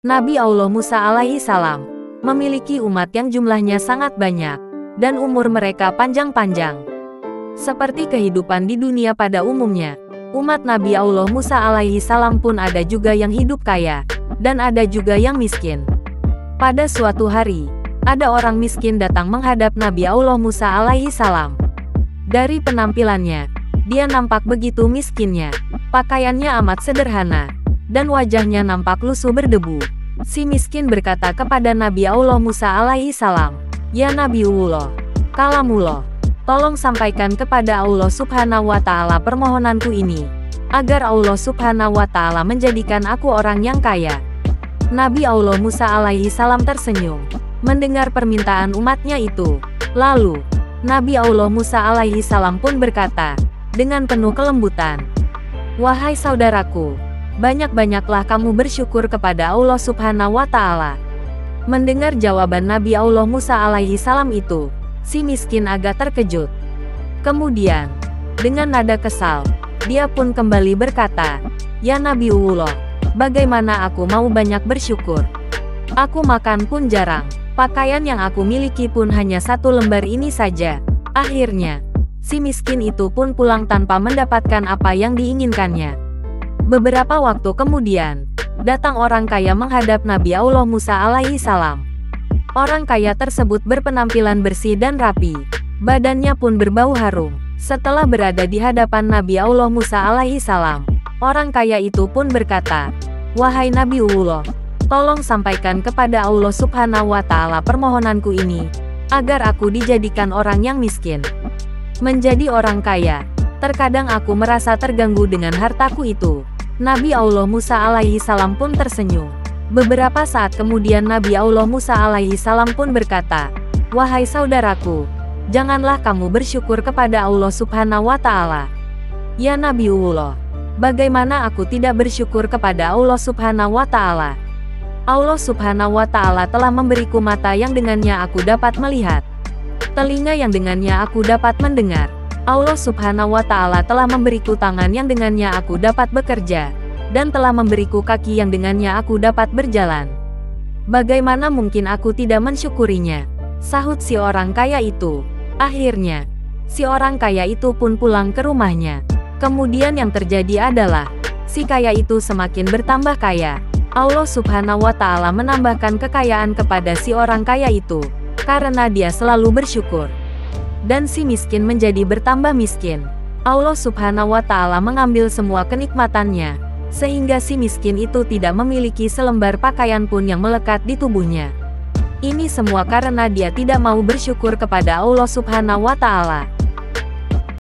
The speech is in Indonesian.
Nabi Allah Musa alaihi salam memiliki umat yang jumlahnya sangat banyak, dan umur mereka panjang-panjang. Seperti kehidupan di dunia pada umumnya, umat Nabi Allah Musa alaihi salam pun ada juga yang hidup kaya, dan ada juga yang miskin. Pada suatu hari, ada orang miskin datang menghadap Nabi Allah Musa alaihi salam. Dari penampilannya, dia nampak begitu miskinnya. Pakaiannya amat sederhana, dan wajahnya nampak lusuh berdebu. Si miskin berkata kepada Nabi Allah Musa alaihi salam, "Ya Nabiullah, kalamullah, tolong sampaikan kepada Allah subhanahu wa ta'ala permohonanku ini, agar Allah subhanahu wa ta'ala menjadikan aku orang yang kaya." Nabi Allah Musa alaihi salam tersenyum mendengar permintaan umatnya itu. Lalu, Nabi Allah Musa alaihi salam pun berkata dengan penuh kelembutan, "Wahai saudaraku, banyak-banyaklah kamu bersyukur kepada Allah subhanahu wa ta'ala." Mendengar jawaban Nabi Allah Musa alaihi salam itu, si miskin agak terkejut. Kemudian, dengan nada kesal, dia pun kembali berkata, "Ya Nabiullah, bagaimana aku mau banyak bersyukur? Aku makan pun jarang, pakaian yang aku miliki pun hanya satu lembar ini saja." Akhirnya, si miskin itu pun pulang tanpa mendapatkan apa yang diinginkannya. Beberapa waktu kemudian, datang orang kaya menghadap Nabi Allah Musa alaihi salam. Orang kaya tersebut berpenampilan bersih dan rapi, badannya pun berbau harum. Setelah berada di hadapan Nabi Allah Musa alaihi salam, orang kaya itu pun berkata, "Wahai Nabiullah, tolong sampaikan kepada Allah subhanahu wa ta'ala permohonanku ini, agar aku dijadikan orang yang miskin." Menjadi orang kaya, terkadang aku merasa terganggu dengan hartaku itu. Nabi Allah Musa alaihi salam pun tersenyum. Beberapa saat kemudian Nabi Allah Musa alaihi salam pun berkata, "Wahai saudaraku, janganlah kamu bersyukur kepada Allah subhanahu wa ta'ala." Ya Nabiullah, bagaimana aku tidak bersyukur kepada Allah subhanahu wa ta'ala? Allah subhanahu wa ta'ala telah memberiku mata yang dengannya aku dapat melihat, telinga yang dengannya aku dapat mendengar. Allah subhanahu wa ta'ala telah memberiku tangan yang dengannya aku dapat bekerja, dan telah memberiku kaki yang dengannya aku dapat berjalan. Bagaimana mungkin aku tidak mensyukurinya? Sahut si orang kaya itu. Akhirnya, si orang kaya itu pun pulang ke rumahnya. Kemudian yang terjadi adalah, si kaya itu semakin bertambah kaya. Allah subhanahu wa ta'ala menambahkan kekayaan kepada si orang kaya itu, karena dia selalu bersyukur. Dan si miskin menjadi bertambah miskin. Allah subhanahu wa ta'ala mengambil semua kenikmatannya, sehingga si miskin itu tidak memiliki selembar pakaian pun yang melekat di tubuhnya. Ini semua karena dia tidak mau bersyukur kepada Allah subhanahu wa ta'ala.